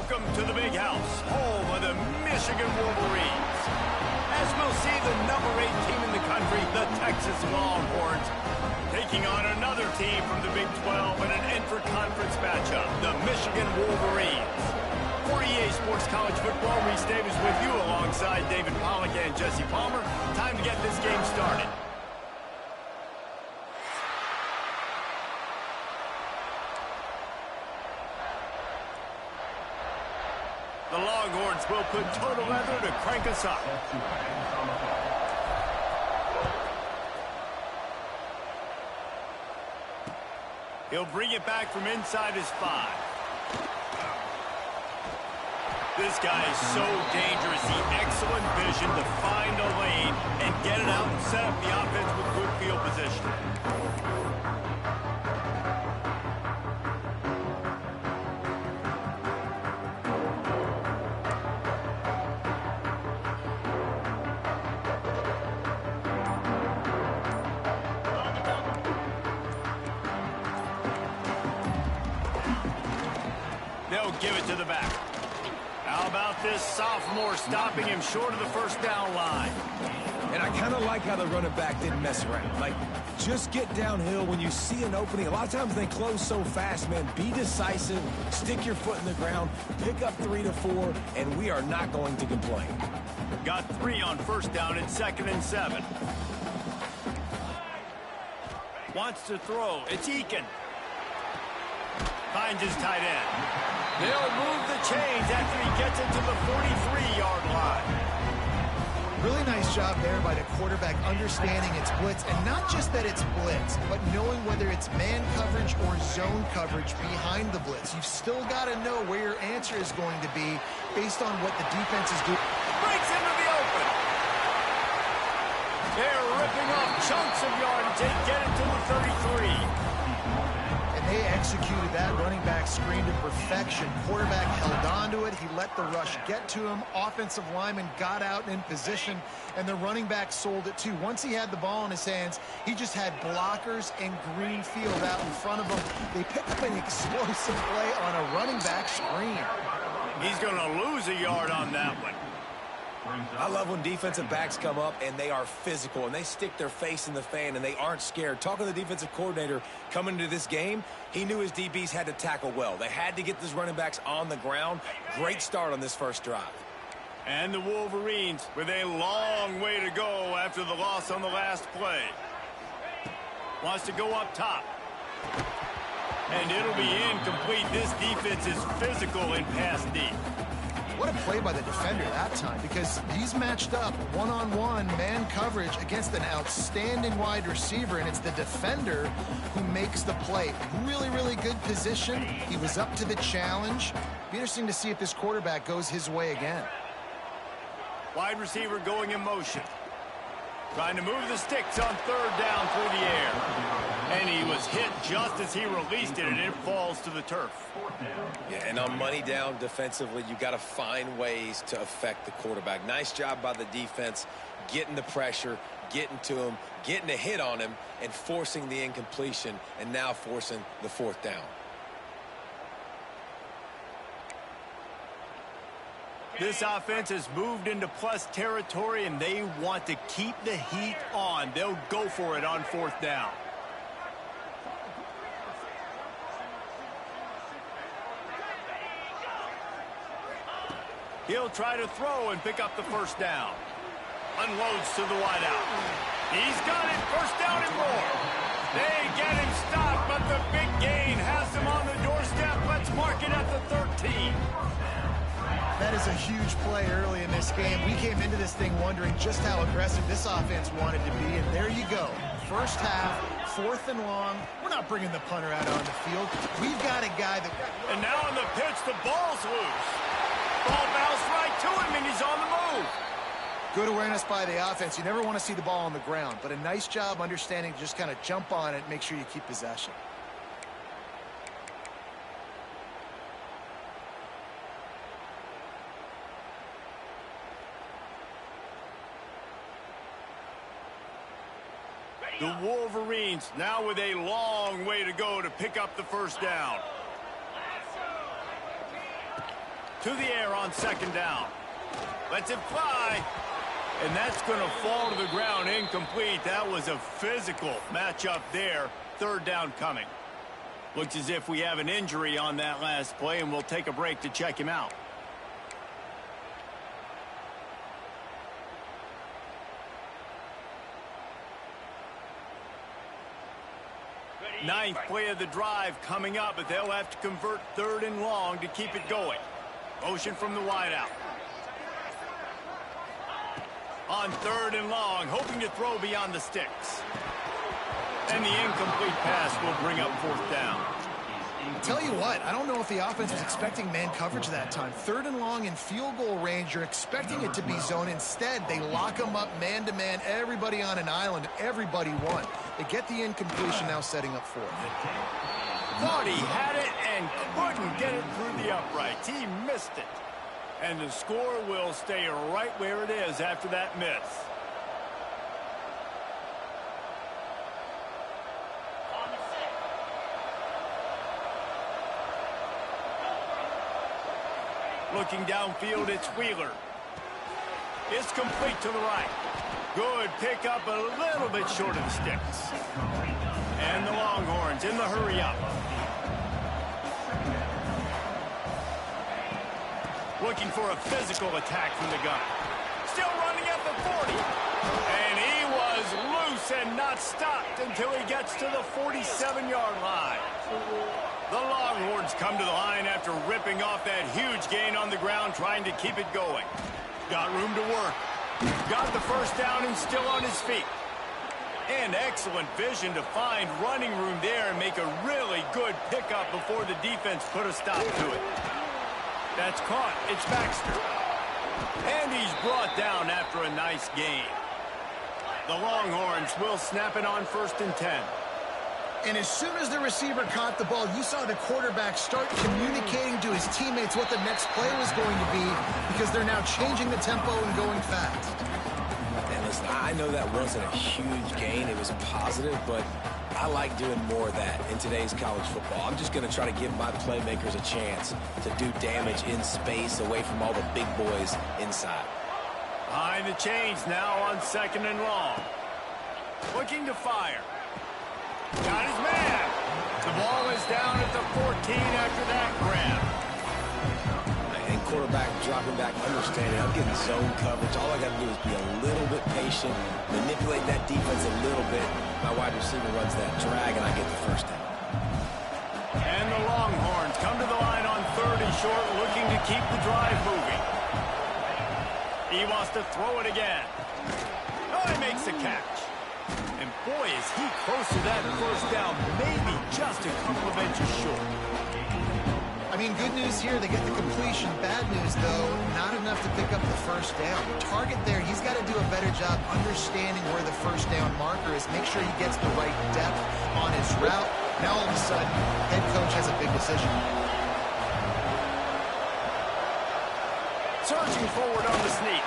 Welcome to the big house, home of the Michigan Wolverines. As we'll see, the number 8 team in the country, the Texas Longhorns, taking on another team from the Big 12 in an intra-conference matchup, the Michigan Wolverines. For EA Sports College Football, Reese Davis with you alongside David Pollack and Jesse Palmer. Time to get this game started. The Longhorns will put total leather to crank us up. He'll bring it back from inside his 5. This guy is so dangerous. He excellent vision to find a lane and get it out and set up the offense with good field position. They'll give it to the back. How about this sophomore stopping him short of the first down line? And I kind of like how the running back didn't mess around. Like, just get downhill when you see an opening. A lot of times they close so fast, man. Be decisive, stick your foot in the ground, pick up 3 to 4, and we are not going to complain. Got 3 on first down and 2nd and 7. Wants to throw. It's Eakin. Finds his tight end. They'll move the chains after he gets it to the 43-yard line. Really nice job there by the quarterback understanding it's blitz, and not just that it's blitz, but knowing whether it's man coverage or zone coverage behind the blitz. You've still got to know where your answer is going to be based on what the defense is doing. Breaks into the open. They're ripping off chunks of yardage. They get it to the 33. They executed that running back screen to perfection. Quarterback held on to it. He let the rush get to him. Offensive lineman got out and in position, and the running back sold it too. Once he had the ball in his hands, he just had blockers and green field out in front of him. They picked up an explosive play on a running back screen. He's going to lose a yard on that one. I love when defensive backs come up and they are physical and they stick their face in the fan and they aren't scared. Talking to the defensive coordinator coming into this game, he knew his DBs had to tackle well. They had to get these running backs on the ground. Great start on this first drive. And the Wolverines with a long way to go after the loss on the last play. Wants to go up top. And it'll be incomplete. This defense is physical in pass deep. What a play by the defender that time, because he's matched up one-on-one man coverage against an outstanding wide receiver, and it's the defender who makes the play. Really, really good position. He was up to the challenge. Be interesting to see if this quarterback goes his way again. Wide receiver going in motion. Trying to move the sticks on 3rd down through the air. And he was hit just as he released it, and it falls to the turf. Yeah, and on money down defensively, you got to find ways to affect the quarterback. Nice job by the defense, getting the pressure, getting to him, getting a hit on him, and forcing the incompletion, and now forcing the 4th down. This offense has moved into plus territory, and they want to keep the heat on. They'll go for it on 4th down. He'll try to throw and pick up the first down. Unloads to the wideout. He's got it. First down and more. They get him stopped, but the big gain has him on the doorstep. Let's mark it at the 13. That is a huge play early in this game. We came into this thing wondering just how aggressive this offense wanted to be, and there you go. First half, 4th and long. We're not bringing the punter out on the field. We've got a guy that... And now on the pitch, the ball's loose. Ball bounced right to him, and he's on the move. Good awareness by the offense. You never want to see the ball on the ground, but a nice job understanding to just kind of jump on it and make sure you keep possession. The Wolverines now with a long way to go to pick up the first down. To the air on second down. Lets it fly. And that's going to fall to the ground incomplete. That was a physical matchup there. Third down coming. Looks as if we have an injury on that last play, and we'll take a break to check him out. Ninth play of the drive coming up, but they'll have to convert 3rd and long to keep it going. Motion from the wideout. On 3rd and long, hoping to throw beyond the sticks. And the incomplete pass will bring up 4th down. Tell you what, I don't know if the offense was expecting man coverage that time. 3rd and long in field goal range, you're expecting it to be zone. Instead, they lock them up man-to-man, everybody on an island, everybody won. They get the incompletion, now setting up 4th. Thought he had it and couldn't get it through the uprights. He missed it. And the score will stay right where it is after that miss. Looking downfield, it's Wheeler. It's complete to the right. Good pickup, a little bit short of the sticks. And the Longhorns in the hurry up. Looking for a physical attack from the gun. Still running at the 40. And he was loose and not stopped until he gets to the 47-yard line. The Longhorns come to the line after ripping off that huge gain on the ground, trying to keep it going. Got room to work. Got the first down and still on his feet. And excellent vision to find running room there and make a really good pickup before the defense put a stop to it. That's caught. It's Baxter. And he's brought down after a nice gain. The Longhorns will snap it on 1st and 10. And as soon as the receiver caught the ball, you saw the quarterback start communicating to his teammates what the next play was going to be, because they're now changing the tempo and going fast. And listen, I know that wasn't a huge gain. It was positive, but I like doing more of that in today's college football. I'm just going to try to give my playmakers a chance to do damage in space away from all the big boys inside. Behind the chains now on 2nd and long. Looking to fire. Got his man. The ball is down at the 14 after that grab. And quarterback dropping back, understanding I'm getting zone coverage. All I got to do is be a little bit patient, manipulate that defense a little bit. My wide receiver runs that drag, and I get the first down. And the Longhorns come to the line on 3rd and short, looking to keep the drive moving. He wants to throw it again. Oh, he makes the catch. And boy, is he close to that first down, maybe just a couple of inches short. I mean, good news here, they get the completion. Bad news, though, not enough to pick up the first down. Target there, he's got to do a better job understanding where the first down marker is. Make sure he gets the right depth on his route. Now, all of a sudden, head coach has a big decision. Surging forward on the sneak.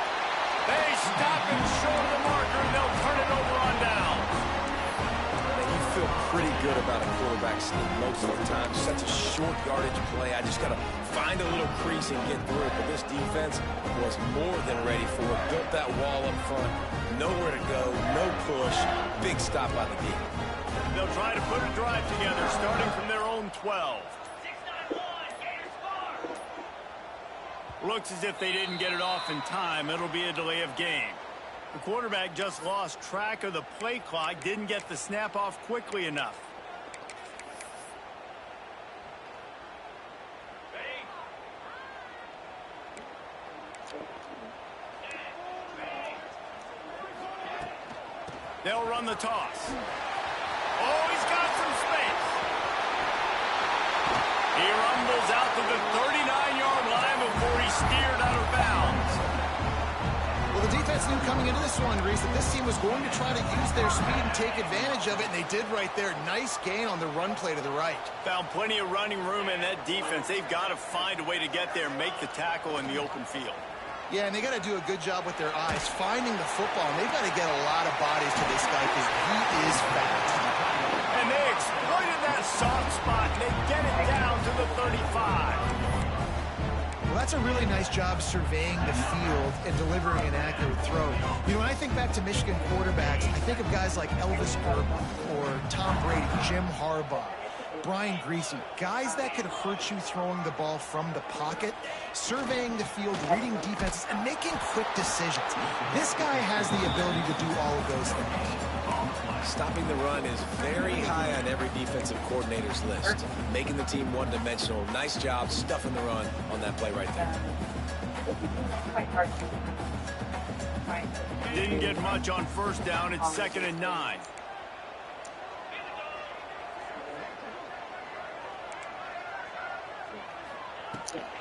They stop him short of the marker, and they'll turn it over on down. You feel pretty good about a quarterback sneak most of the time. Such a short yardage play. I just got to find a little crease and get through it. But this defense was more than ready for it. Built that wall up front. Nowhere to go. No push. Big stop by the D. They'll try to put a drive together, starting from their own 12. Looks as if they didn't get it off in time. It'll be a delay of game. The quarterback just lost track of the play clock, didn't get the snap off quickly enough. They'll run the toss. Oh, he's got some space. He rumbles out to the 39-yard line before he's steered out of bounds. Well, the defense knew coming into this one, Reese, that this team was going to try to use their speed and take advantage of it, and they did right there. Nice gain on the run play to the right. Found plenty of running room in that defense. They've got to find a way to get there, make the tackle in the open field. Yeah, and they got to do a good job with their eyes, finding the football. And they've got to get a lot of bodies to this guy because he is fast. And they exploited that soft spot. They get it down to the 35. Well, That's a really nice job surveying the field and delivering an accurate throw. You know, when I think back to Michigan quarterbacks, I think of guys like Elvis Burke or Tom Brady, Jim Harbaugh, Brian Greasy, guys that could hurt you throwing the ball from the pocket, surveying the field, reading defenses, and making quick decisions. This guy has the ability to do all of those things. Stopping the run is very high on every defensive coordinator's list. Making the team one-dimensional. Nice job stuffing the run on that play right there. Didn't get much on first down. It's 2nd and 9.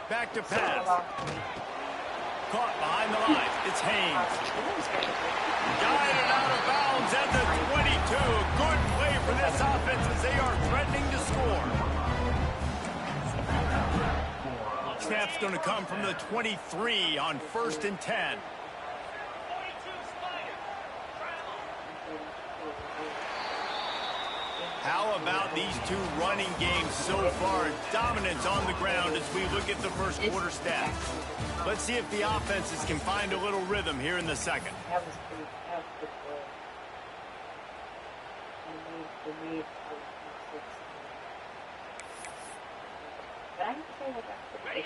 Back to pass. Caught behind the line. It's Haynes. Guided out of bounds at the 22. A good play for this offense as they are threatening to score. Snap's going to come from the 23 on 1st and 10. How about these two running games so far? Dominance on the ground as we look at the first quarter stats. Let's see if the offenses can find a little rhythm here in the second.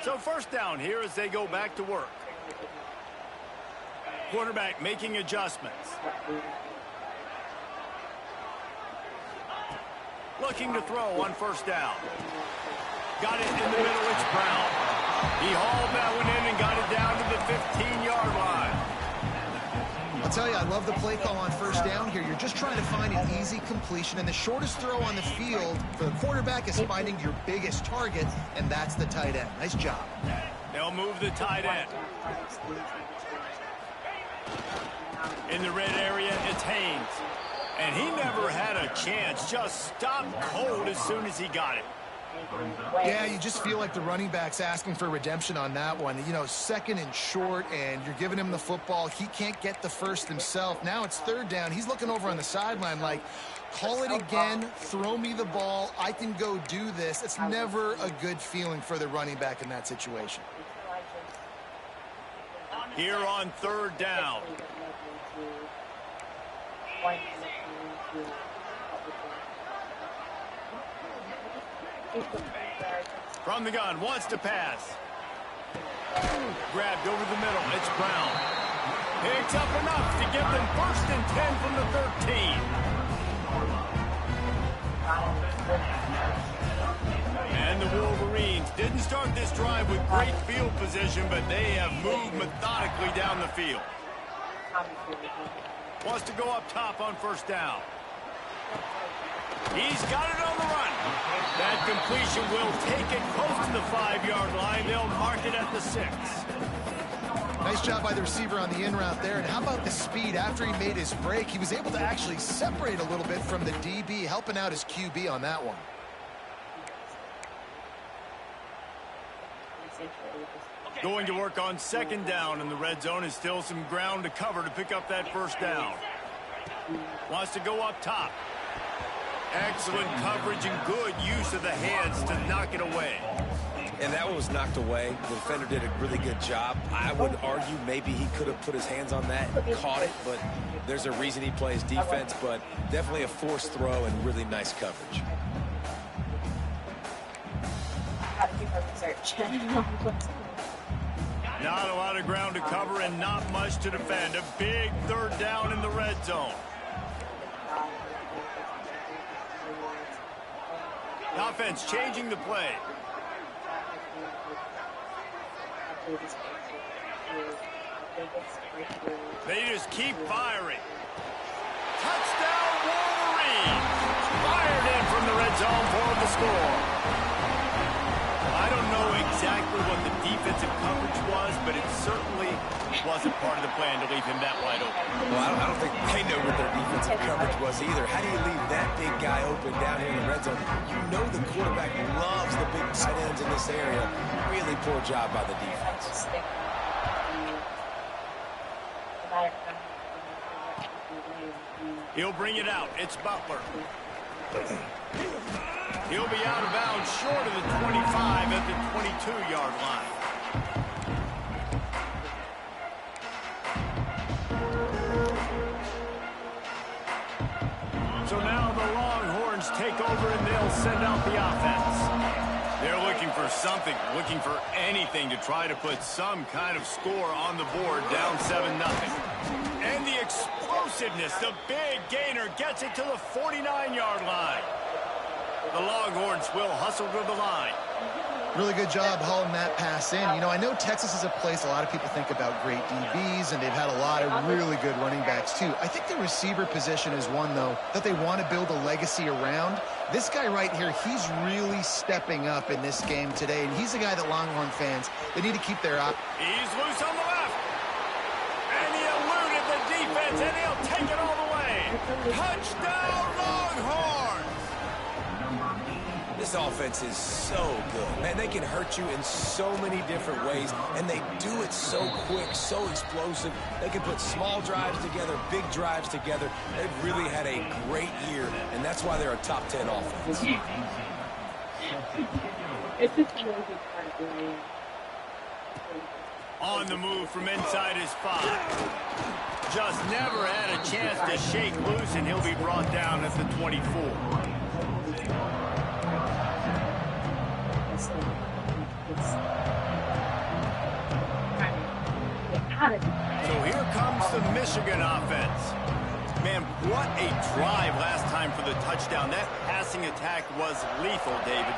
So first down here as they go back to work. Quarterback making adjustments. Looking to throw on first down. Got it in the middle. It's Brown. He hauled that one in and got it down to the 15-yard line. I'll tell you, I love the play call on first down here. You're just trying to find an easy completion, and the shortest throw on the field for the quarterback is finding your biggest target, and that's the tight end. Nice job. They'll move the tight end. In the red area, it's Haynes. And he never had a chance. Just stopped cold as soon as he got it. Yeah, you just feel like the running back's asking for redemption on that one. You know, 2nd and short, and you're giving him the football. He can't get the first himself. Now it's 3rd down. He's looking over on the sideline like, call it again, throw me the ball, I can go do this. It's never a good feeling for the running back in that situation. Here on 3rd down. From the gun, wants to pass. Grabbed over the middle, it's Brown. Picks up enough to give them 1st and 10 from the 13. And the Wolverines didn't start this drive with great field position, but they have moved methodically down the field. Wants to go up top on first down. He's got it on the run. That completion will take it close to the 5-yard line. They'll mark it at the 6. Nice job by the receiver on the in route there. And how about the speed? After he made his break, he was able to actually separate a little bit from the DB, helping out his QB on that one. Going to work on 2nd down, and the red zone is still some ground to cover to pick up that first down. Wants to go up top. Excellent coverage and good use of the hands to knock it away. And that one was knocked away. The defender did a really good job. I would argue maybe he could have put his hands on that and caught it, but there's a reason he plays defense, but definitely a forced throw and really nice coverage. Not a lot of ground to cover and not much to defend. A big 3rd down in the red zone. The offense changing the play. They just keep firing. Touchdown Wolverines! Fired in from the red zone for the score. I don't know exactly what the defensive coverage was, but it certainly wasn't part of the plan to leave him that wide open. Well, I don't think they know what their defensive coverage was either. How do you leave that big guy open down here in the red zone? You know the quarterback loves the big tight ends in this area. Really poor job by the defense. He'll bring it out. It's Butler. He'll be out of bounds short of the 25 at the 22-yard line. take over, and they'll send out the offense. They're looking for something, looking for anything to try to put some kind of score on the board, down 7-0. And the explosiveness, the big gainer gets it to the 49-yard line. The Longhorns will hustle to the line. Really good job hauling that pass in. You know, I know Texas is a place a lot of people think about great DBs, and they've had a lot of really good running backs, too. I think the receiver position is one, though, that they want to build a legacy around. This guy right here, he's really stepping up in this game today, and he's the guy that Longhorn fans, they need to keep their eye. He's loose on the left. And he eluded the defense, and he'll take it all the way. Touchdown, Longhorns! This offense is so good. Man, they can hurt you in so many different ways, and they do it so quick, so explosive. They can put small drives together, big drives together. They've really had a great year, and that's why they're a top 10 offense. It's just a really good part of the game. On the move from inside his 5. Just never had a chance to shake loose, and he'll be brought down at the 24. So here comes the Michigan offense. Man, what a drive last time for the touchdown. That passing attack was lethal, David.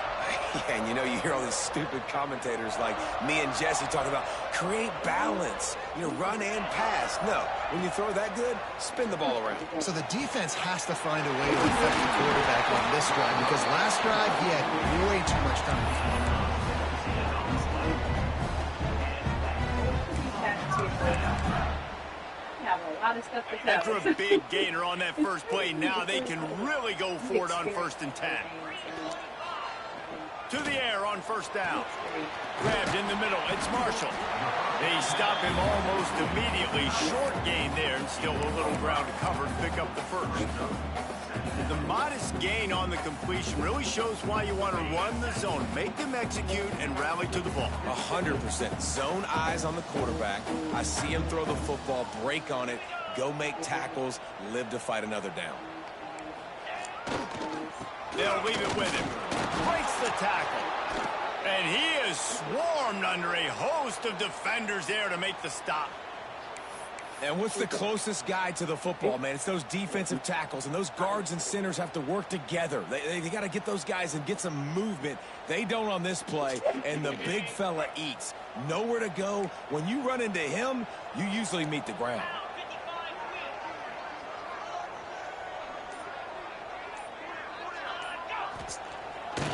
Yeah, and you know, you hear all these stupid commentators like me and Jesse talking about create balance, you know, run and pass. No, when you throw that good, spin the ball around. So the defense has to find a way to affect the quarterback on this drive, because last drive he had way too much time. After a big gainer on that first play, now they can really go for it on 1st and 10. To the air on 1st down. Grabbed in the middle. It's Marshall. They stop him almost immediately. Short gain there, and still a little ground to cover to pick up the first. The modest gain on the completion really shows why you want to run the zone. Make them execute and rally to the ball. 100%. Zone eyes on the quarterback. I see him throw the football, break on it, go make tackles, live to fight another down. They'll leave it with him. Breaks the tackle. And he is swarmed under a host of defenders there to make the stop. And what's the closest guy to the football, man? It's those defensive tackles, and those guards and centers have to work together. They got to get those guys and get some movement. They don't on this play, and the big fella eats. Nowhere to go. When you run into him, you usually meet the ground.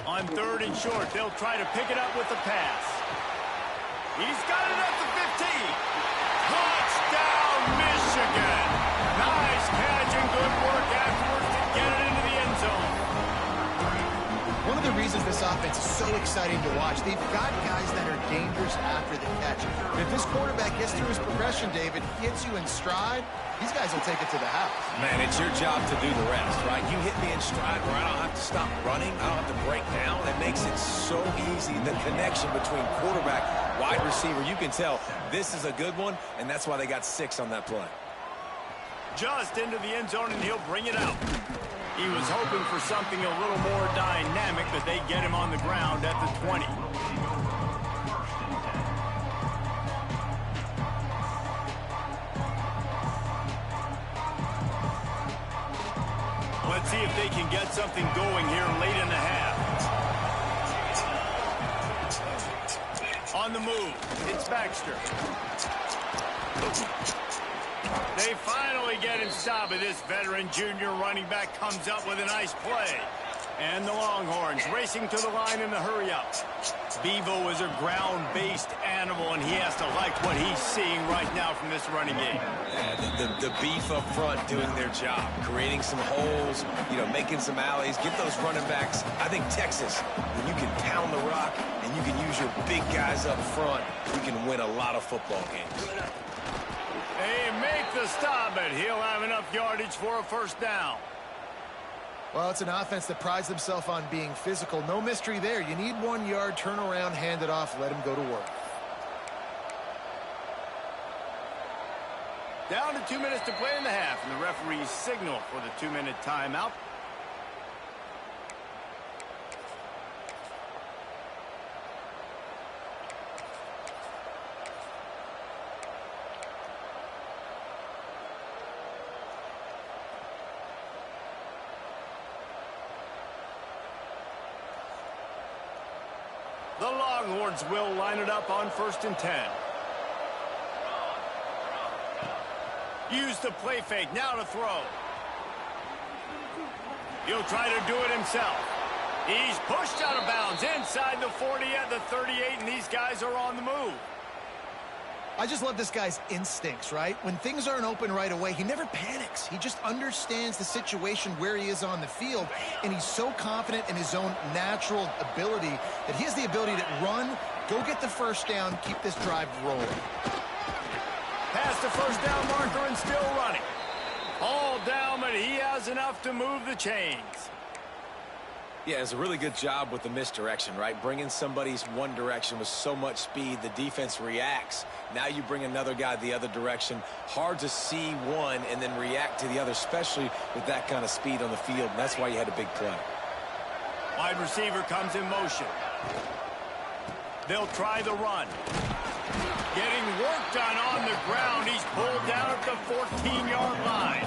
On 3rd and short, they'll try to pick it up with the pass. He's got it at the 15. Touchdown, Michigan. Nice catch and good work afterwards to get it into the end zone. One of the reasons this offense is so exciting to watch, they've got guys that are dangerous after the catch. And if this quarterback gets through his progression, David, hits you in stride, these guys will take it to the house. Man, it's your job to do the rest, right? You hit me in stride where I don't have to stop running. I don't have to break down. It makes it so easy, the connection between quarterback, wide receiver. You can tell this is a good one, and that's why they got 6 on that play. Just into the end zone, and he'll bring it out. He was hoping for something a little more dynamic, but they get him on the ground at the 20. Let's see if they can get something going here late in the half. On the move, it's Baxter. They finally get him stopped, and this veteran junior running back comes up with a nice play. And the Longhorns racing to the line in the hurry-up. Bevo is a ground-based animal, and he has to like what he's seeing right now from this running game. Yeah, the beef up front doing their job, creating some holes, you know, making some alleys, get those running backs. I think Texas, when you can pound the rock and you can use your big guys up front, you can win a lot of football games. They make the stop, but he'll have enough yardage for a 1st down. Well, it's an offense that prides themselves on being physical. No mystery there. You need 1 yard, turn around, hand it off, let him go to work. Down to 2 minutes to play in the half, and the referee's signal for the 2-minute timeout. The Longhorns will line it up on 1st and 10. Use the play fake. Now to throw. He'll try to do it himself. He's pushed out of bounds inside the 40 at the 38, and these guys are on the move. I just love this guy's instincts, right? When things aren't open right away, he never panics. He just understands the situation where he is on the field, and he's so confident in his own natural ability that he has the ability to run, go get the first down, keep this drive rolling. Past the first down marker and still running. All down, but he has enough to move the chains. Yeah, it's a really good job with the misdirection, right? Bringing somebody's one direction with so much speed, the defense reacts. Now you bring another guy the other direction. Hard to see one and then react to the other, especially with that kind of speed on the field. And that's why you had a big play. Wide receiver comes in motion. They'll try the run. Getting work done on the ground. He's pulled down at the 14-yard line.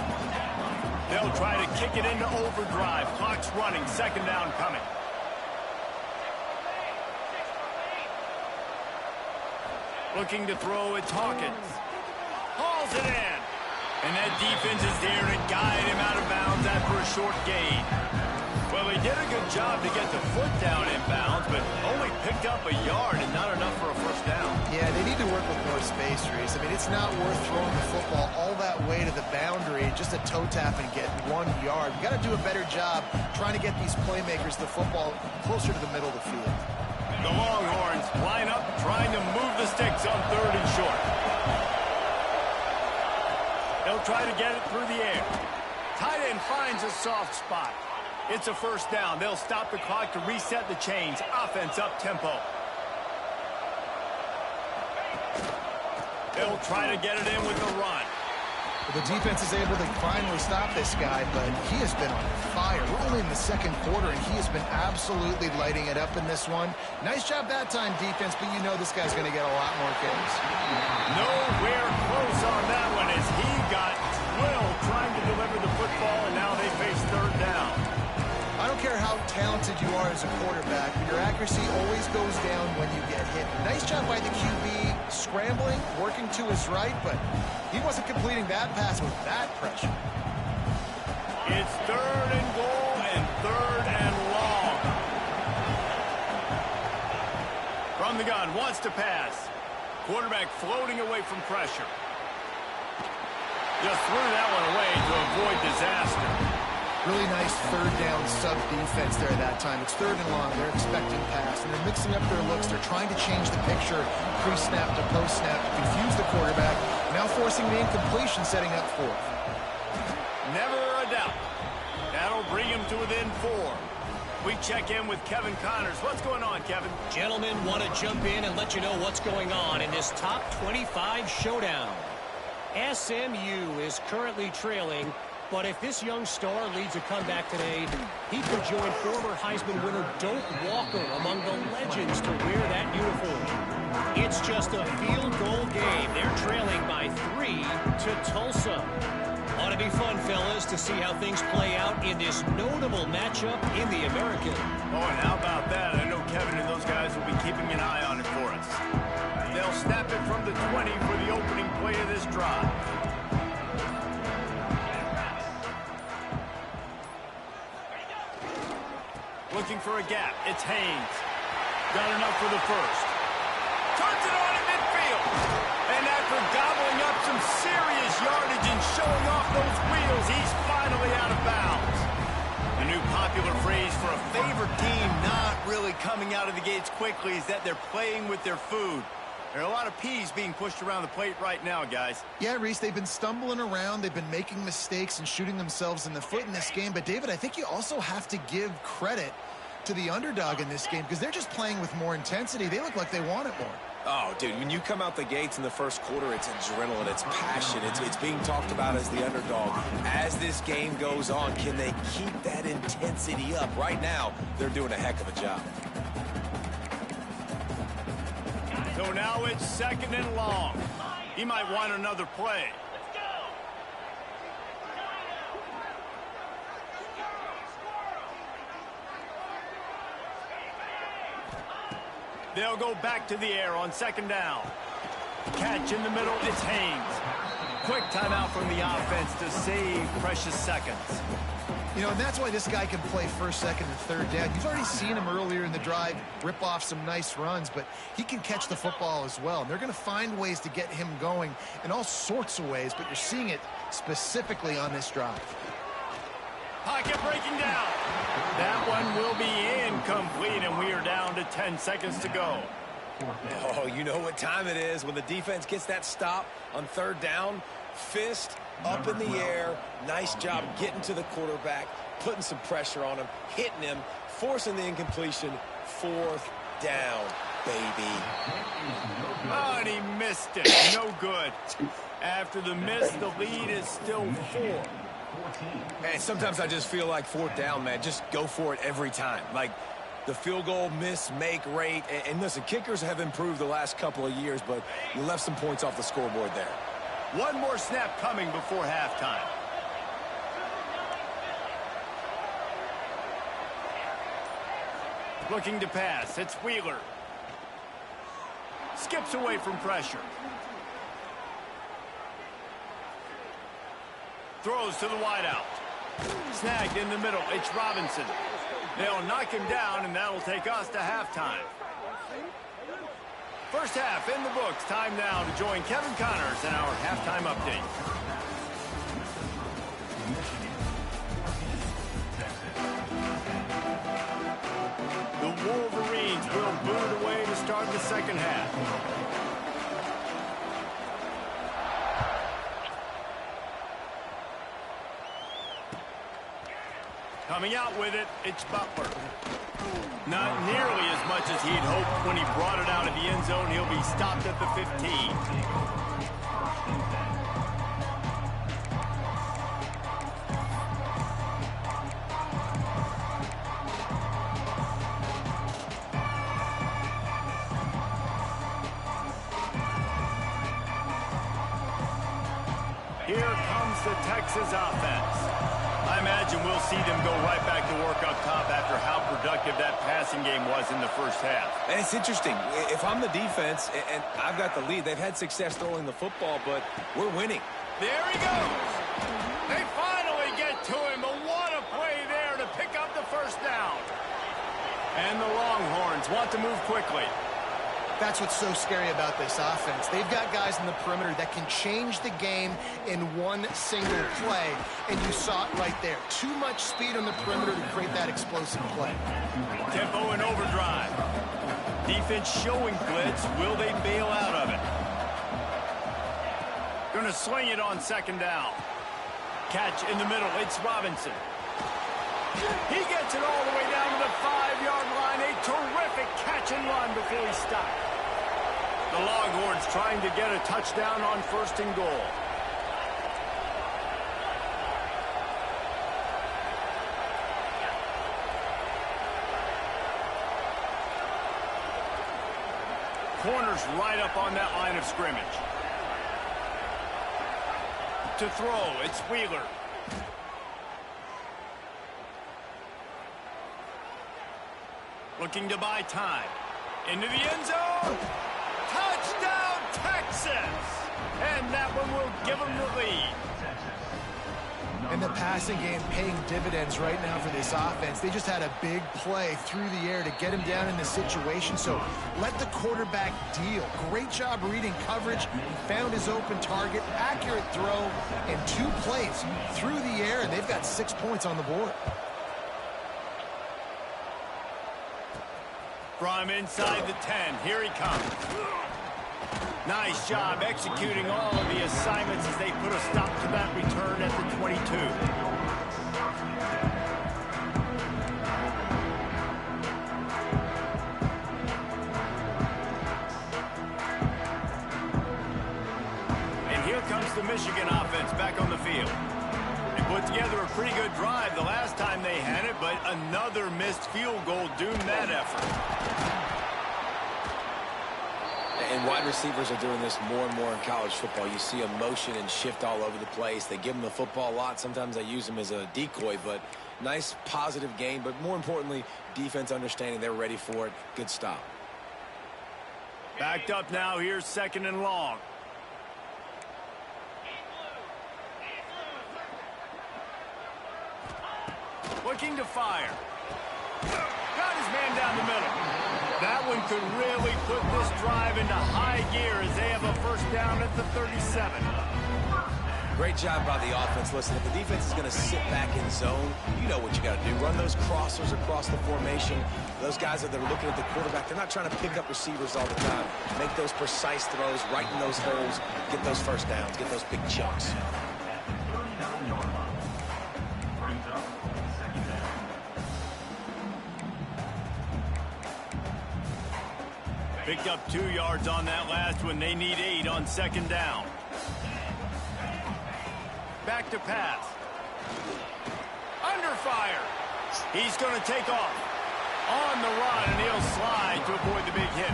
They'll try to kick it into overdrive. Clock's running. 2nd down coming. Looking to throw, it's Hawkins. Hauls it in. And that defense is there to guide him out of bounds after a short gain. Well, he did a good job to get the foot down in bounds, but only picked up a yard and not enough for a first down. Yeah, they need to work with more space, Reese. I mean, it's not worth throwing the football all that way to the boundary, just a toe tap and get 1 yard. You got to do a better job trying to get these playmakers the football closer to the middle of the field. The Longhorns line up, trying to move the sticks on 3rd and short. They'll try to get it through the air. Tight end finds a soft spot. It's a first down. They'll stop the clock to reset the chains. Offense up tempo. They'll try to get it in with the run. The defense is able to finally stop this guy, but he has been on fire. We're only in the 2nd quarter, and he has been absolutely lighting it up in this one. Nice job that time, defense, but you know this guy's going to get a lot more carries. Nowhere close on that one as he got drilled trying to deliver the football, and now they face 3rd down. I don't care how talented you are as a quarterback, but your accuracy always goes down when you get hit. Nice job by the QB scrambling, working to his right, but he wasn't completing that pass with that pressure. It's 3rd and goal and 3rd and long. From the gun, wants to pass. Quarterback floating away from pressure. Just threw that one away to avoid disaster. Really nice 3rd down sub-defense there that time. It's 3rd and long. They're expecting pass, and they're mixing up their looks. They're trying to change the picture pre-snap to post-snap to confuse the quarterback, now forcing the incompletion, setting up 4th. Never a doubt. That'll bring him to within 4. We check in with Kevin Connors. What's going on, Kevin? Gentlemen, want to jump in and let you know what's going on in this top 25 showdown. SMU is currently trailing, but if this young star leads a comeback today, he could join former Heisman winner Doak Walker among the legends to wear that uniform. It's just a field goal game. They're trailing by 3 to Tulsa. Ought to be fun, fellas, to see how things play out in this notable matchup in the American. Oh, and how about that? I know Kevin and those guys will be keeping an eye on it for us. They'll snap it from the 20 for the opening play of this drive. Looking for a gap. It's Haynes. Got enough for the first. Turns it on in midfield. And after gobbling up some serious yardage and showing off those wheels, he's finally out of bounds. A new popular phrase for a favorite team not really coming out of the gates quickly is that they're playing with their food. There are a lot of peas being pushed around the plate right now, guys. Yeah, Reese, they've been stumbling around. They've been making mistakes and shooting themselves in the foot in this game. But, David, I think you also have to give credit to the underdog in this game because they're just playing with more intensity. They look like they want it more. Oh, dude, when you come out the gates in the 1st quarter, it's adrenaline, it's passion, it's being talked about as the underdog. As this game goes on, can they keep that intensity up? Right now, they're doing a heck of a job. So now it's 2nd and long. He might want another play. They'll go back to the air on second down. Catch in the middle, it's Haynes. Quick timeout from the offense to save precious seconds. You know, and that's why this guy can play first, second, and third down. You've already seen him earlier in the drive rip off some nice runs, but he can catch the football as well. And they're going to find ways to get him going in all sorts of ways, but you're seeing it specifically on this drive. Pocket breaking down. That one will be incomplete, and we are down to 10 seconds to go. Oh, you know what time it is when the defense gets that stop on third down. Fist up in the air. Nice job getting to the quarterback, putting some pressure on him, hitting him, forcing the incompletion. Fourth down, baby. Oh, and he missed it. No good. After the miss, the lead is still 4. Man, sometimes I just feel like fourth down, man. Just go for it every time. Like the field goal miss-make rate. And listen, kickers have improved the last couple of years, but you left some points off the scoreboard there. One more snap coming before halftime. Looking to pass. It's Wheeler. Skips away from pressure. Throws to the wideout. Snagged in the middle. It's Robinson. They'll knock him down, and that'll take us to halftime. First half in the books. Time now to join Kevin Connors in our halftime update. The Wolverines will boot away to start the second half. Coming out with it, it's Butler. Not nearly as much as he'd hoped when he brought it out of the end zone. He'll be stopped at the 15. Here comes the Texas offense. I imagine we'll see them go right back to work up top after how productive that passing game was in the first half. And it's interesting. If I'm the defense and I've got the lead, they've had success throwing the football, but we're winning. There he goes. They finally get to him, but what a play there to pick up the first down. And the Longhorns want to move quickly. That's what's so scary about this offense. They've got guys in the perimeter that can change the game in one single play, and you saw it right there. Too much speed on the perimeter to create that explosive play. Tempo and overdrive. Defense showing blitz. Will they bail out of it? Going to swing it on second down. Catch in the middle. It's Robinson. He gets it all the way down to the 5-yard line. A terrific catch and run before he stopped. The Longhorns trying to get a touchdown on first and goal. Corners right up on that line of scrimmage. To throw, it's Wheeler. Looking to buy time. Into the end zone. Touchdown, Texas! And that one will give them the lead. And the passing game paying dividends right now for this offense. They just had a big play through the air to get him down in this situation. So let the quarterback deal. Great job reading coverage. He found his open target. Accurate throw. And 2 plays through the air, and they've got 6 points on the board. From inside the 10, here he comes. Nice job executing all of the assignments as they put a stop to that return at the 22. And here comes the Michigan offense back on the field. They put together a pretty good drive the last time they had it, but another missed field goal doomed that effort. And wide receivers are doing this more and more in college football. You see a motion and shift all over the place. They give them the football a lot. Sometimes they use them as a decoy, but nice positive game. But more importantly, defense understanding they're ready for it. Good stop. Backed up now. Here's 2nd and long. Looking to fire. Got his man down the middle. That one could really put this drive into high gear as they have a 1st down at the 37. Great job by the offense. Listen, if the defense is going to sit back in zone, you know what you got to do. Run those crossers across the formation. Those guys that are looking at the quarterback, they're not trying to pick up receivers all the time. Make those precise throws, right in those holes, get those 1st downs, get those big chunks. Picked up 2 yards on that last one. They need 8 on 2nd down. Back to pass. Under fire. He's going to take off. On the run, and he'll slide to avoid the big hit.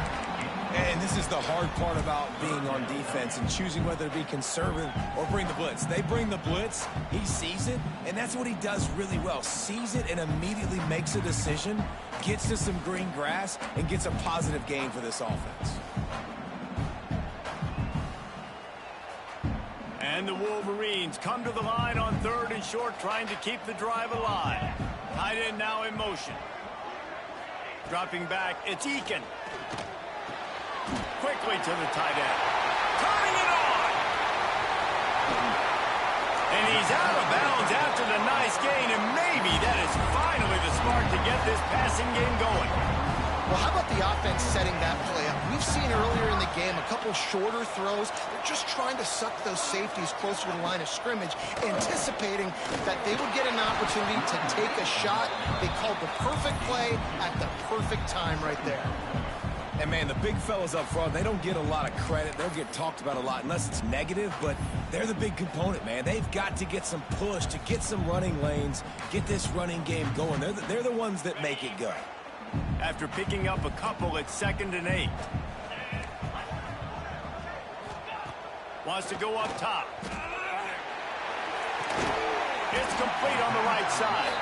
And this is the hard part about being on defense and choosing whether to be conservative or bring the blitz. They bring the blitz, he sees it, and that's what he does really well. Sees it and immediately makes a decision, gets to some green grass, and gets a positive gain for this offense. And the Wolverines come to the line on 3rd and short, trying to keep the drive alive. Tight end now in motion. Dropping back, it's Eakin. Quickly to the tight end. Turning it on! And he's out of bounds after the nice gain, and maybe that is finally the spark to get this passing game going. Well, how about the offense setting that play up? We've seen earlier in the game a couple shorter throws. They're just trying to suck those safeties closer to the line of scrimmage, anticipating that they would get an opportunity to take a shot. They called the perfect play at the perfect time right there. And, man, the big fellas up front, they don't get a lot of credit. They'll get talked about a lot unless it's negative, but they're the big component, man. They've got to get some push, to get some running lanes, get this running game going. They're the ones that make it go. After picking up a couple at 2nd and 8. Wants to go up top. It's complete on the right side.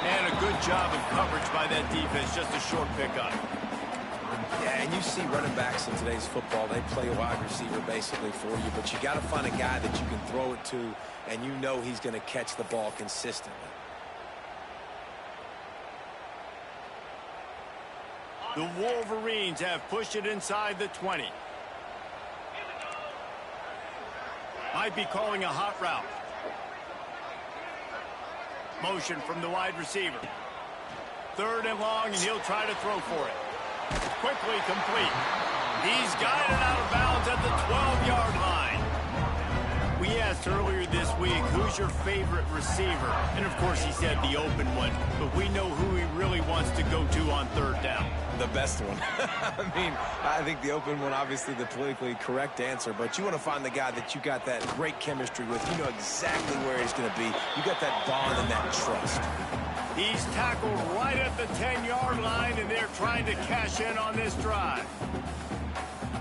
And a good job of coverage by that defense. Just a short pickup. Yeah, and you see running backs in today's football, they play a wide receiver basically for you, but you got to find a guy that you can throw it to, and you know he's going to catch the ball consistently. The Wolverines have pushed it inside the 20. Might be calling a hot route. Motion from the wide receiver. 3rd and long, and he'll try to throw for it. Quickly complete. He's got it out of bounds at the 12-yard line. We asked earlier this week, who's your favorite receiver? And, of course, he said the open one. But we know who he really wants to go to on 3rd down. The best one. I think the open one, obviously the politically correct answer, but you want to find the guy that you got that great chemistry with. You know exactly where he's going to be. You got that bond and that trust. He's tackled right at the 10-yard line, and they're trying to cash in on this drive.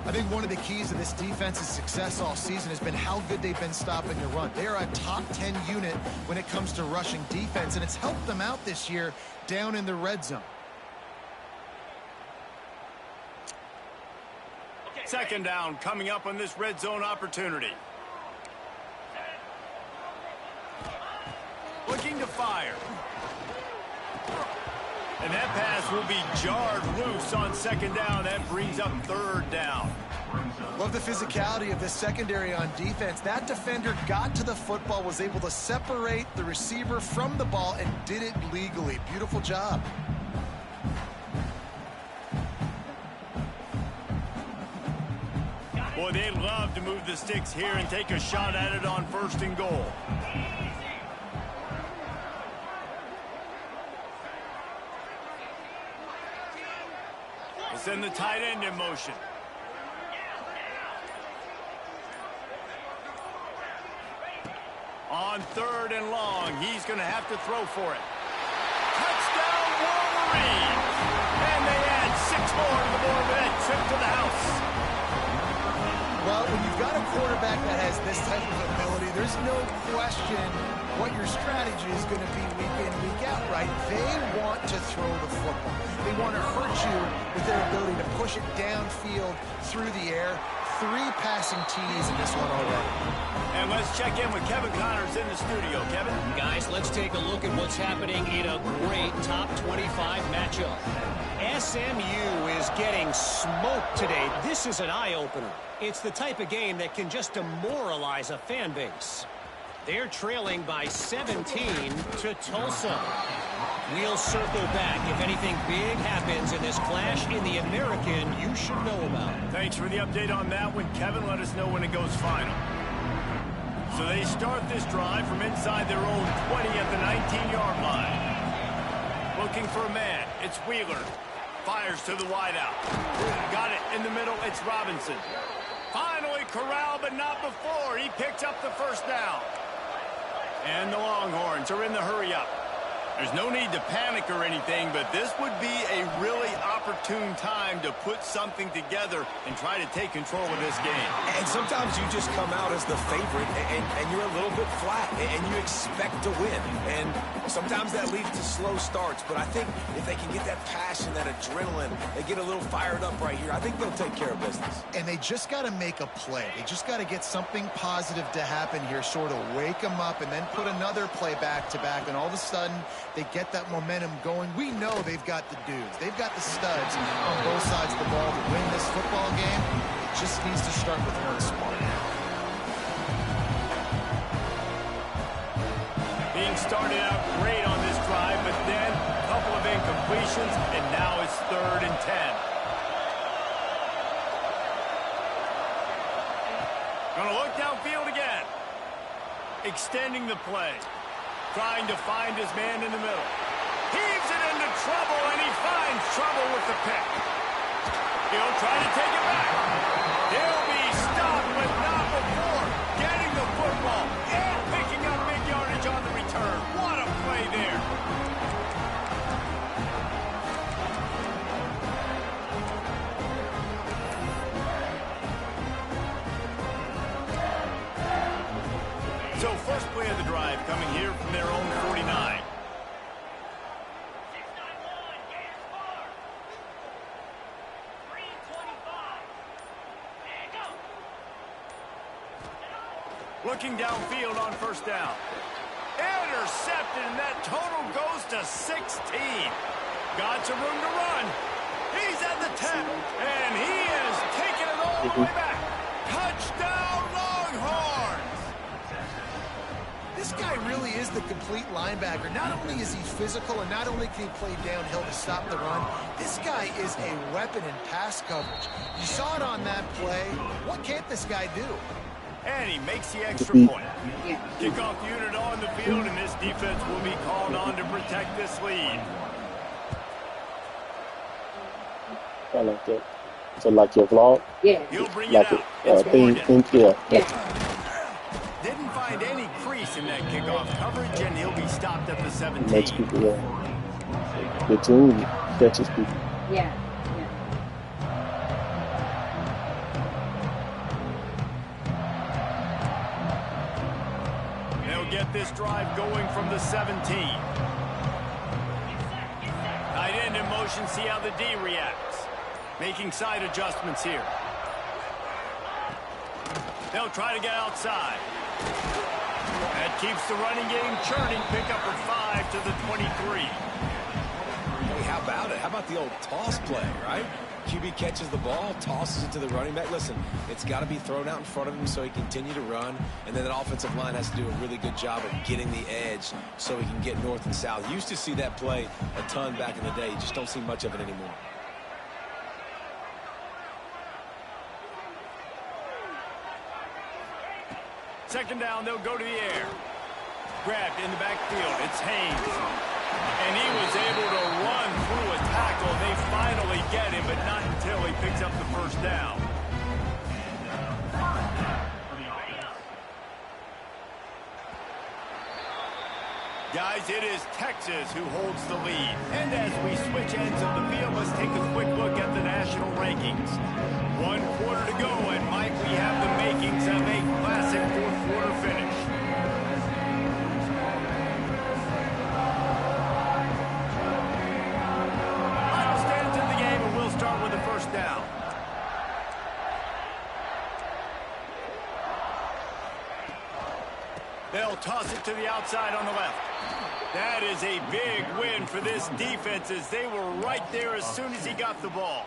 I think one of the keys to this defense's success all season has been how good they've been stopping the run. They are a top 10 unit when it comes to rushing defense, and it's helped them out this year down in the red zone. 2nd down coming up on this red zone opportunity. Looking to fire. And that pass will be jarred loose on 2nd down. That brings up 3rd down. Love the physicality of this secondary on defense. That defender got to the football, was able to separate the receiver from the ball, and did it legally. Beautiful job. Boy, they love to move the sticks here and take a shot at it on 1st and goal. Send the tight end in motion. On 3rd and long, he's going to have to throw for it. Touchdown, Wolverines! And they add 6 more to the board with that trip to the house. Well, when you've got got a quarterback that has this type of ability, there's no question what your strategy is going to be week in, week out, right? They want to throw the football. They want to hurt you with their ability to push it downfield through the air. 3 passing TDs in this one already. And let's check in with Kevin Connors in the studio. Kevin? Guys, let's take a look at what's happening in a great top 25 matchup. SMU is getting smoked today. This is an eye-opener. It's the type of game that can just demoralize a fan base. They're trailing by 17 to Tulsa. We'll circle back if anything big happens in this clash in the American you should know about. Thanks for the update on that one, Kevin. Let us know when it goes final. So they start this drive from inside their own 20 at the 19-yard line. Looking for a man. It's Wheeler. Fires to the wideout. Got it in the middle. It's Robinson. Finally corralled, but not before. He picked up the first down. And the Longhorns are in the hurry-up. There's no need to panic or anything, but this would be a really opportune time to put something together and try to take control of this game. And sometimes you just come out as the favorite, and you're a little bit flat, and you expect to win. And sometimes that leads to slow starts, but I think if they can get that passion, that adrenaline, they get a little fired up right here, I think they'll take care of business. And they just got to make a play. They just got to get something positive to happen here, sort of wake them up, and then put another play back-to-back, and all of a sudden, they get that momentum going. We know they've got the dudes. They've got the studs on both sides of the ball to win this football game. It just needs to start with one smart. Being started out great on this drive, but then a couple of incompletions, and now it's 3rd and 10. Gonna look downfield again. Extending the play. Trying to find his man in the middle. Heaves it into trouble, and he finds trouble with the pick. He'll try to take it back. He'll be stopped, but not before getting the football and picking up big yardage on the return. What a play there. So first play of the drive coming here from their own 49. Looking downfield on first down. Intercepted, and that total goes to 16. Got some room to run. He's at the 10, and he is taking it all the way back. Touchdown, Longhorns! This guy really is the complete linebacker. Not only is he physical, and not only can he play downhill to stop the run, this guy is a weapon in pass coverage. You saw it on that play. What can't this guy do? And he makes the extra point. Kickoff unit on the field, and this defense will be called on to protect this lead. I like that. So like your vlog? Yeah. He'll bring Like it out. Didn't find any crease in that kickoff coverage, and he'll be stopped at the 17. Makes people, the team catches people. Yeah. They'll get this drive going from the 17. Tight end in motion, see how the D reacts. Making side adjustments here. They'll try to get outside. That keeps the running game churning. Pick up for 5 to the 23. Hey, how about it? How about the old toss play, right? QB catches the ball, tosses it to the running back. Listen, it's got to be thrown out in front of him so he can continue to run. And then that offensive line has to do a really good job of getting the edge so he can get north and south. Used to see that play a ton back in the day. You just don't see much of it anymore. Second down, they'll go to the air. Grabbed in the backfield. It's Haynes. And he was able to run through a tackle. They finally get him, but not until he picks up the first down. Guys, it is Texas who holds the lead. And as we switch ends of the field, let's take a quick look at the national rankings. 1 quarter to go, and Mike, we have the makings They'll toss it to the outside on the left. That is a big win for this defense as they were right there as soon as he got the ball.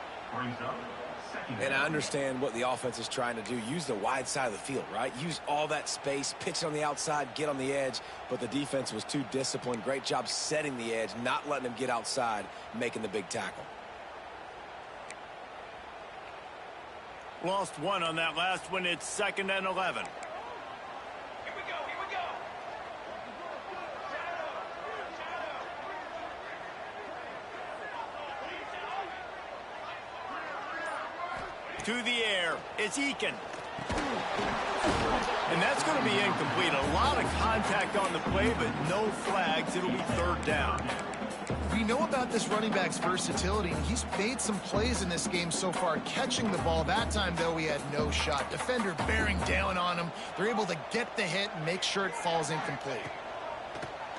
And I understand what the offense is trying to do. Use the wide side of the field, right? Use all that space, pitch it on the outside, get on the edge. But the defense was too disciplined. Great job setting the edge, not letting him get outside, making the big tackle. Lost one on that last one. It's 2nd and 11. To the air, it's Eakin. And that's going to be incomplete. A lot of contact on the play, but no flags. It'll be 3rd down. We know about this running back's versatility. He's made some plays in this game so far, catching the ball. That time, though, he had no shot. Defender bearing down on him. They're able to get the hit and make sure it falls incomplete.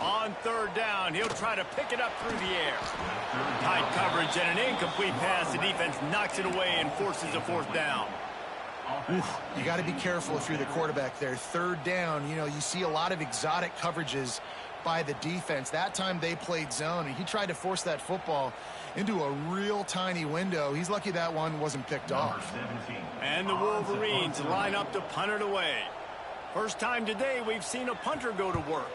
On 3rd down, he'll try to pick it up through the air. Tight coverage and an incomplete pass. The defense knocks it away and forces a 4th down. Oof, you got to be careful if you're the quarterback there. 3rd down, you know, you see a lot of exotic coverages by the defense. That time they played zone, and he tried to force that football into a real tiny window. He's lucky that one wasn't picked off. And the Wolverines line up to punt it away. First time today we've seen a punter go to work.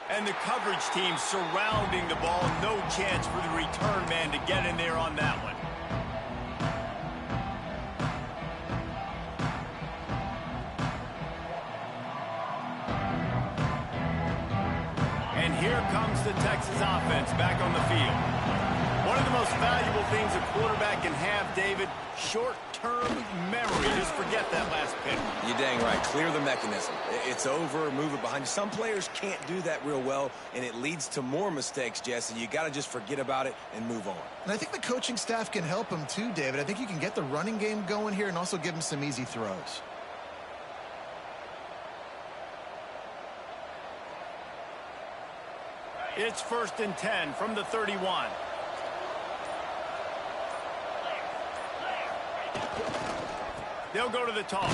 And the coverage team surrounding the ball. No chance for the return man to get in there on that one. And here comes the Texas offense back on the field. One of the most valuable things a quarterback can have, David, short-term memory. Just forget that last pick. You're dang right. Clear the mechanism. It's over. Move it behind you. Some players can't do that real well, and it leads to more mistakes, Jesse. You got to just forget about it and move on. And I think the coaching staff can help him too, David. I think you can get the running game going here and also give him some easy throws. It's 1st and 10 from the 31. They'll go to the toss.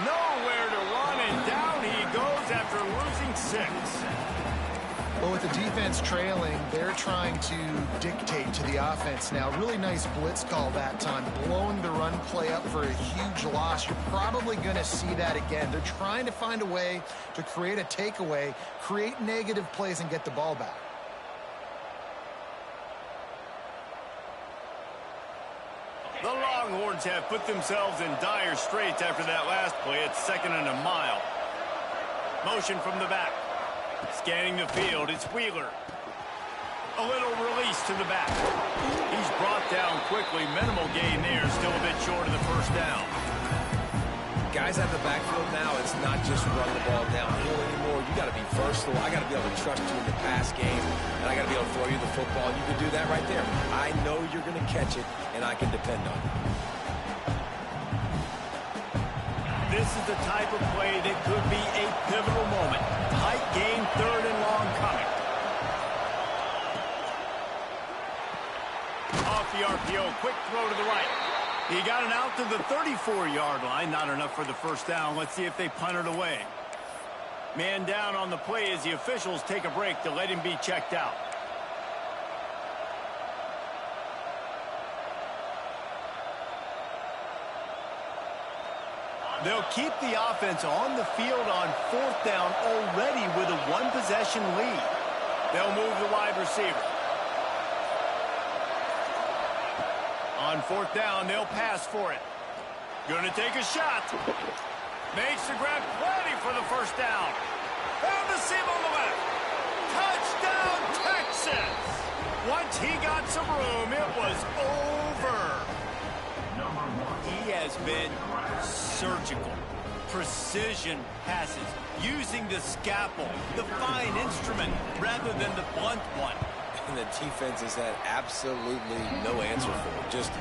Nowhere to run, and down he goes after losing 6. Well, with the defense trailing, they're trying to dictate to the offense now. Really nice blitz call that time, blowing the run play up for a huge loss. You're probably going to see that again. They're trying to find a way to create a takeaway, create negative plays, and get the ball back. The Longhorns have put themselves in dire straits after that last play. It's 2nd and a mile. Motion from the back. Scanning the field, it's Wheeler. A little release to the back. He's brought down quickly. Minimal gain there. Still a bit short of the 1st down. Guys at the backfield now, it's not just run the ball downhill anymore. You got to be versatile. I got to be able to trust you in the pass game, and I got to be able to throw you the football. You can do that right there. I know you're going to catch it, and I can depend on you. This is the type of play that could be a pivotal moment. Tight game, 3rd and long coming. Off the RPO, quick throw to the right. He got it out to the 34-yard line. Not enough for the 1st down. Let's see if they punt it away. Man down on the play as the officials take a break to let him be checked out. They'll keep the offense on the field on 4th down already with a 1-possession lead. They'll move the wide receiver. On 4th down, they'll pass for it. Gonna take a shot. Makes the grab, plenty for the 1st down. Found the seam on the left. Touchdown, Texas! Once he got some room, it was over. He has been surgical. Precision passes, using the scalpel, the fine instrument, rather than the blunt one. And the defense has had absolutely no answer for it. Just,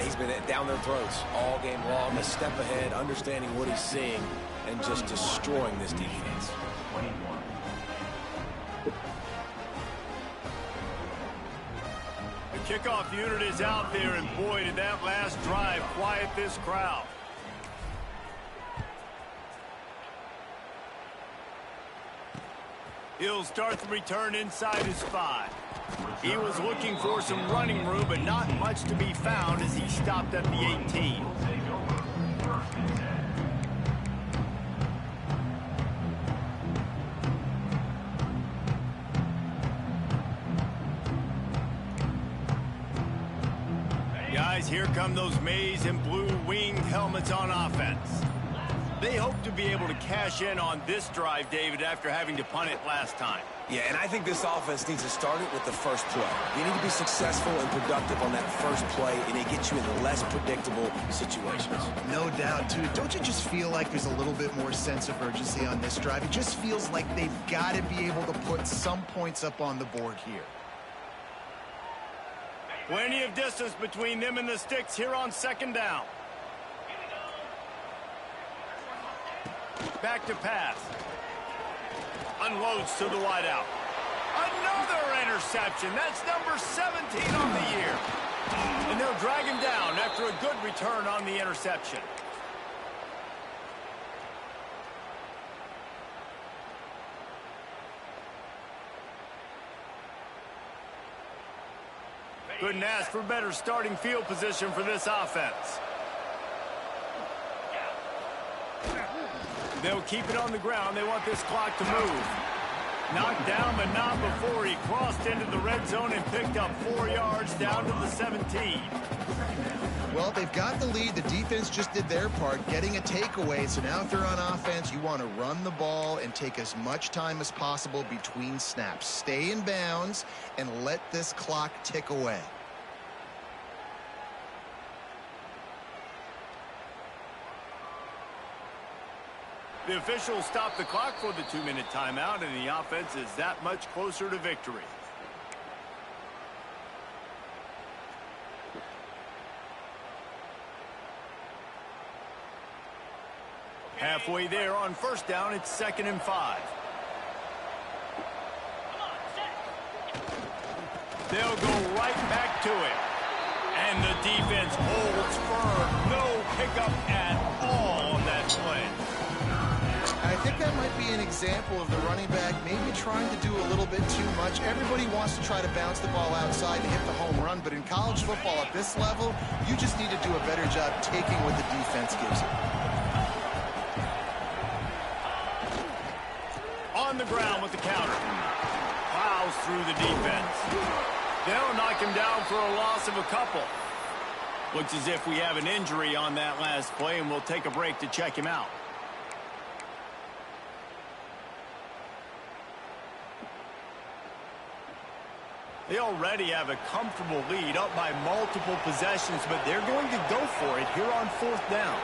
he's been down their throats all game long, a step ahead, understanding what he's seeing, and just destroying this defense. The Kickoff unit is out there, and boy, did that last drive quiet this crowd. He'll start the return inside his 5. He was looking for some running room, but not much to be found as he stopped at the 18. Guys, here come those maize and blue winged helmets on offense. They hope to be able to cash in on this drive, David, after having to punt it last time. Yeah, and I think this offense needs to start it with the first play. You need to be successful and productive on that first play, and it gets you in less predictable situations. No doubt, too. Don't you just feel like there's a little bit more sense of urgency on this drive? It just feels like they've got to be able to put some points up on the board here. Plenty of distance between them and the sticks here on second down. Back to pass. Unloads to the wideout. Another interception. That's number 17 on the year. And they'll drag him down after a good return on the interception. Couldn't ask for better starting field position for this offense. They'll keep it on the ground. They want this clock to move. Knocked down, but not before he crossed into the red zone and picked up 4 yards down to the 17. Well, they've got the lead. The defense just did their part, getting a takeaway. So now if they're on offense, you want to run the ball and take as much time as possible between snaps. Stay in bounds and let this clock tick away. The officials stopped the clock for the 2-minute timeout, and the offense is that much closer to victory. Halfway there on first down, it's 2nd and 5. They'll go right back to it. And the defense holds firm. No pickup at all on that play. I think that might be an example of the running back maybe trying to do a little bit too much. Everybody wants to try to bounce the ball outside and hit the home run, but in college football at this level, you just need to do a better job taking what the defense gives you. On the ground with the counter. Plows through the defense. They'll knock him down for a loss of a couple. Looks as if we have an injury on that last play, and we'll take a break to check him out. They already have a comfortable lead, up by multiple possessions, but they're going to go for it here on 4th down.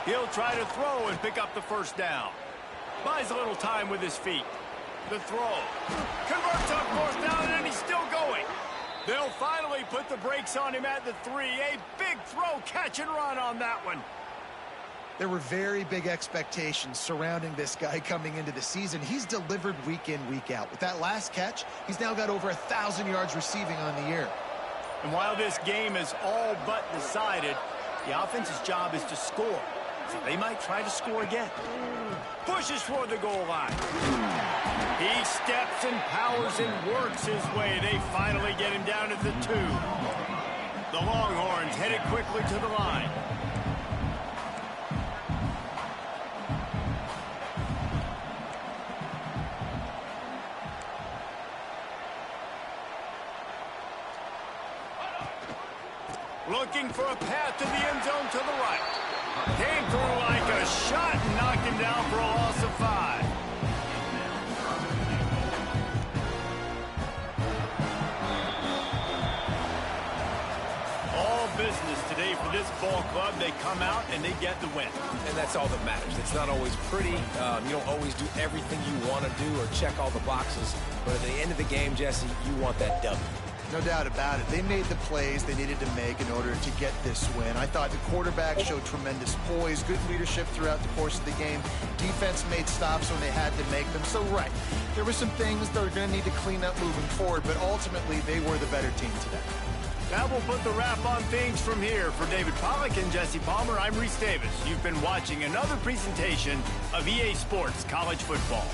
He'll try to throw and pick up the first down. Buys a little time with his feet. The throw. Converts on 4th down, and he's still going. They'll finally put the brakes on him at the 3. A big throw, catch and run on that one. There were very big expectations surrounding this guy coming into the season. He's delivered week in, week out. With that last catch, he's now got over 1,000 yards receiving on the year. And while this game is all but decided, the offense's job is to score. So they might try to score again. Pushes for the goal line. He steps and powers and works his way. They finally get him down at the 2. The Longhorns headed quickly to the line. Looking for a path to the end zone to the right. Came through like a shot and knocked him down for a loss of 5. All business today for this ball club. They come out and they get the win. And that's all that matters. It's not always pretty. You don't always do everything you want to do or check all the boxes. But at the end of the game, Jesse, you want that W. No doubt about it. They made the plays they needed to make in order to get this win. I thought the quarterback showed tremendous poise, good leadership throughout the course of the game. Defense made stops when they had to make them. So, right, there were some things they're going to need to clean up moving forward, but ultimately they were the better team today. That will put the wrap on things from here. For David Pollack and Jesse Palmer, I'm Reese Davis. You've been watching another presentation of EA Sports College Football.